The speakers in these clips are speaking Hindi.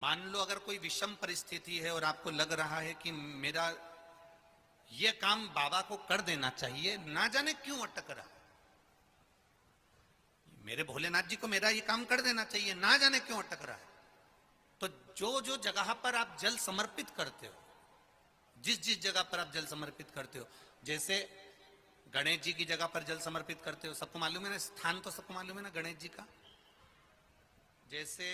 मान लो अगर कोई विषम परिस्थिति है और आपको लग रहा है कि मेरा ये काम बाबा को कर देना चाहिए, ना जाने क्यों अटक रहा है। मेरे भोलेनाथ जी को मेरा ये काम कर देना चाहिए, ना जाने क्यों अटक रहा है। तो जो जो जगह पर आप जल समर्पित करते हो, जिस जिस जगह पर आप जल समर्पित करते हो, जैसे गणेश जी की जगह पर जल समर्पित करते हो, सबको मालूम है ना, स्थान तो सबको मालूम है ना गणेश जी का। जैसे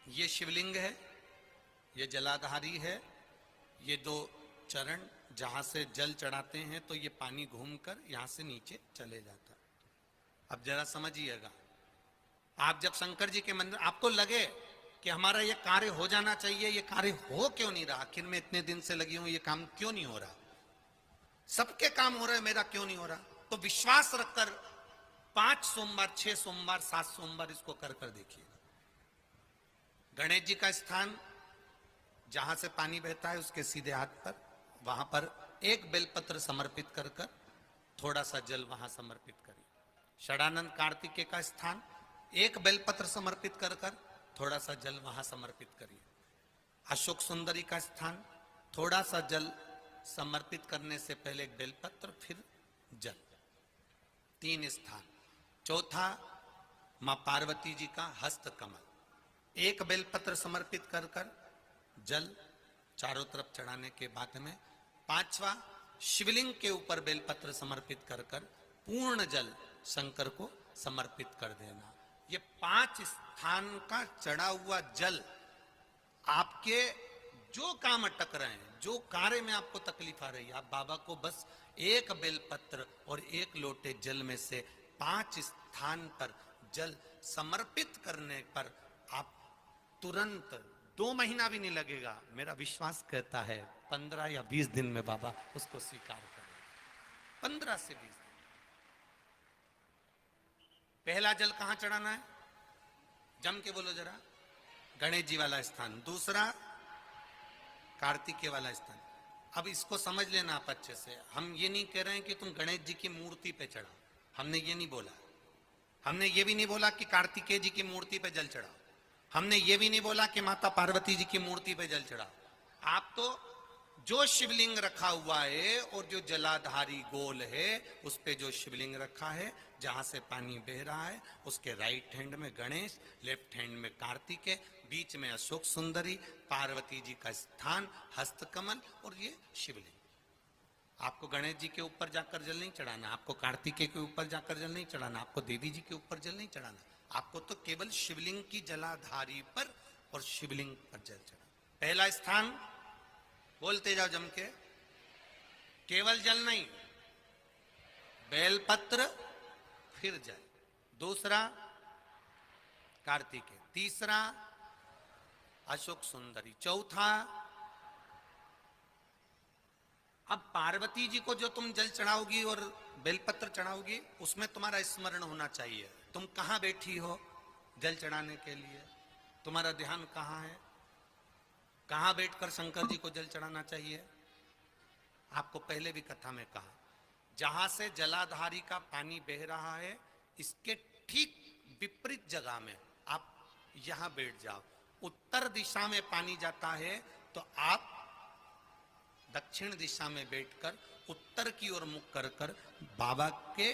ये शिवलिंग है, ये जलाधारी है, ये दो चरण जहां से जल चढ़ाते हैं तो ये पानी घूमकर यहां से नीचे चले जाता है। अब जरा समझिएगा, आप जब शंकर जी के मंदिर, आपको लगे कि हमारा ये कार्य हो जाना चाहिए, ये कार्य हो क्यों नहीं रहा, आखिर में इतने दिन से लगी हूं, ये काम क्यों नहीं हो रहा, सबके काम हो रहे, मेरा क्यों नहीं हो रहा। तो विश्वास रखकर 5 सोमवार, 6 सोमवार, 7 सोमवार इसको कर देखिएगा। गणेश जी का स्थान जहां से पानी बहता है उसके सीधे हाथ पर, वहां पर एक बेलपत्र समर्पित कर थोड़ा सा जल वहां समर्पित करिए। षडानंद कार्तिकेय का स्थान, एक बेलपत्र समर्पित कर थोड़ा सा जल वहां समर्पित करिए। अशोक सुंदरी का स्थान, थोड़ा सा जल समर्पित करने से पहले एक बेलपत्र, फिर जल। 3 स्थान। चौथा, मां पार्वती जी का हस्त कमल, एक बेलपत्र समर्पित कर जल चारों तरफ चढ़ाने के बाद में। 5वां, शिवलिंग के ऊपर बेलपत्र समर्पित कर पूर्ण जल शंकर को समर्पित कर देना। ये 5 स्थान का चढ़ा हुआ जल आपके जो काम अटक रहे हैं, जो कार्य में आपको तकलीफ आ रही है, आप बाबा को बस एक बेलपत्र और एक लोटे जल में से 5 स्थान पर जल समर्पित करने पर आप तुरंत 2 महीना भी नहीं लगेगा, मेरा विश्वास कहता है 15 या 20 दिन में बाबा उसको स्वीकार करें। 15 से 20 दिन। पहला जल कहां चढ़ाना है, जम के बोलो जरा, गणेश जी वाला स्थान। दूसरा, कार्तिकेय वाला स्थान। अब इसको समझ लेना आप अच्छे से, हम ये नहीं कह रहे हैं कि तुम गणेश जी की मूर्ति पे चढ़ाओ, हमने ये नहीं बोला। हमने ये भी नहीं बोला कि कार्तिकेय जी की मूर्ति पे जल चढ़ाओ, हमने ये भी नहीं बोला कि माता पार्वती जी की मूर्ति पे जल चढ़ाओ। आप तो जो शिवलिंग रखा हुआ है और जो जलाधारी गोल है उस पे जो शिवलिंग रखा है, जहां से पानी बह रहा है, उसके राइट हैंड में गणेश, लेफ्ट हैंड में कार्तिकेय, बीच में अशोक सुंदरी, पार्वती जी का स्थान हस्तकमल और ये शिवलिंग। आपको गणेश जी के ऊपर जाकर जल नहीं चढ़ाना, आपको कार्तिकेय के ऊपर जाकर जल नहीं चढ़ाना, आपको देवी जी के ऊपर जल नहीं चढ़ाना, आपको तो केवल शिवलिंग की जलाधारी पर और शिवलिंग पर जल चढ़ा। पहला स्थान, बोलते जाओ जम के, केवल जल नहीं, बेलपत्र फिर जल। दूसरा, कार्तिकेय। तीसरा, अशोक सुंदरी। चौथा, अब पार्वती जी को जो तुम जल चढ़ाओगी और बेलपत्र चढ़ाओगी, उसमें तुम्हारा स्मरण होना चाहिए, तुम कहां बैठी हो जल चढ़ाने के लिए, तुम्हारा ध्यान कहां है, कहां बैठकर शंकर जी को जल चढ़ाना चाहिए। आपको पहले भी कथा में कहा, जहां से जलाधारी का पानी बह रहा है, इसके ठीक विपरीत जगह में आप यहां बैठ जाओ। उत्तर दिशा में पानी जाता है तो आप दक्षिण दिशा में बैठकर उत्तर की ओर मुख कर बाबा के,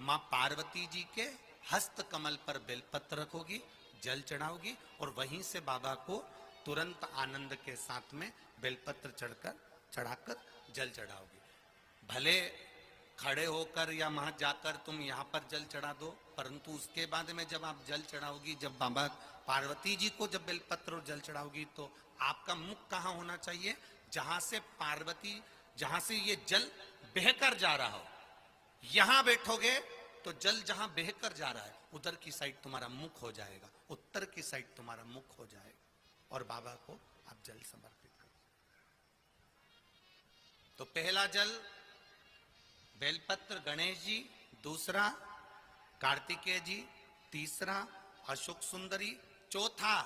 मां पार्वती जी के हस्त कमल पर बेलपत्र रखोगी, जल चढ़ाओगी और वहीं से बाबा को तुरंत आनंद के साथ में बेलपत्र चढ़ाकर जल चढ़ाओगी। भले खड़े होकर या वहां जाकर तुम यहाँ पर जल चढ़ा दो, परंतु उसके बाद में जब आप जल चढ़ाओगी, जब बाबा पार्वती जी को जब बेलपत्र और जल चढ़ाओगी, तो आपका मुख कहाँ होना चाहिए, जहां से पार्वती, जहां से ये जल बहकर जा रहा हो, यहां बैठोगे तो जल जहां बहकर जा रहा है उधर की साइड तुम्हारा मुख हो जाएगा, उत्तर की साइड तुम्हारा मुख हो जाएगा और बाबा को आप जल समर्पित करो। तो पहला जल बेलपत्र गणेश जी, दूसरा कार्तिकेय जी, तीसरा अशोक सुंदरी, चौथा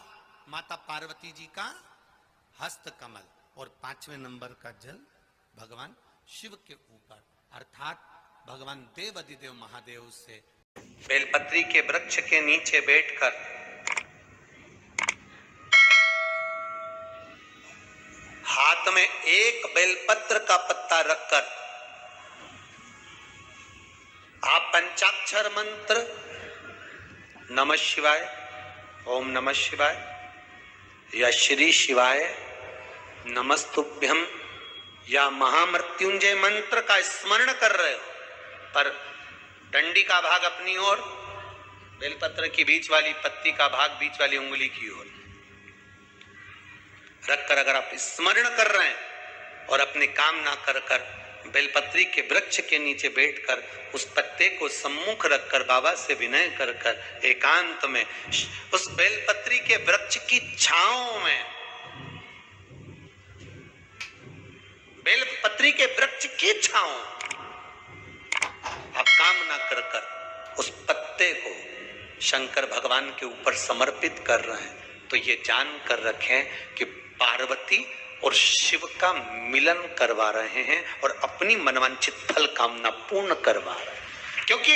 माता पार्वती जी का हस्त कमल और 5वें नंबर का जल भगवान शिव के ऊपर, अर्थात भगवान देव अधिदेव महादेव से बेलपत्री के वृक्ष के नीचे बैठकर हाथ में एक बेलपत्र का पत्ता रखकर आप पंचाक्षर मंत्र नमः शिवाय, ओम नमः शिवाय या श्री शिवाय नमस्तुभ्यम या महामृत्युंजय मंत्र का स्मरण कर रहे हो, पर डंडी का भाग अपनी ओर, बेलपत्र की बीच वाली पत्ती का भाग बीच वाली उंगली की ओर रखकर अगर आप स्मरण कर रहे हैं और अपनी कामना कर कर बेलपत्री के वृक्ष के नीचे बैठकर उस पत्ते को सम्मुख रखकर बाबा से विनय कर कर एकांत में उस बेलपत्री के वृक्ष की छांव में, बेलपत्री के वृक्ष की छांव आप कामना कर कर उस पत्ते को शंकर भगवान के ऊपर समर्पित कर रहे हैं, तो ये जान कर रखें कि पार्वती और शिव का मिलन करवा रहे हैं और अपनी मनवांछित फल कामना पूर्ण करवा रहे हैं। क्योंकि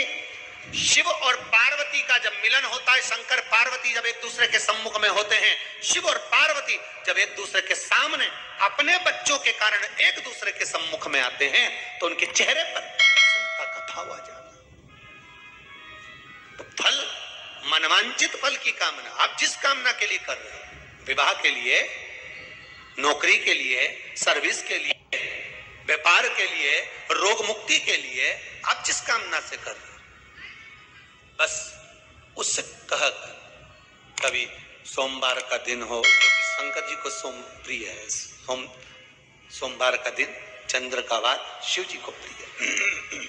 शिव और पार्वती का जब मिलन होता है, शंकर पार्वती जब एक दूसरे के सम्मुख में होते हैं, शिव और पार्वती जब एक दूसरे के सामने अपने बच्चों के कारण एक दूसरे के सम्मुख में आते हैं, तो उनके चेहरे पर प्रसन्नता का भाव आ जाता है। तो फल, मनवांछित फल की कामना आप जिस कामना के लिए कर रहे हो, विवाह के लिए, नौकरी के लिए, सर्विस के लिए, व्यापार के लिए, रोग मुक्ति के लिए, आप जिस कामना से कर रहे हो, बस उससे कह कभी सोमवार का दिन हो, क्योंकि शंकर जी को सोम प्रिय है, सोमवार का दिन, चंद्र का वार शिव जी को प्रिय है।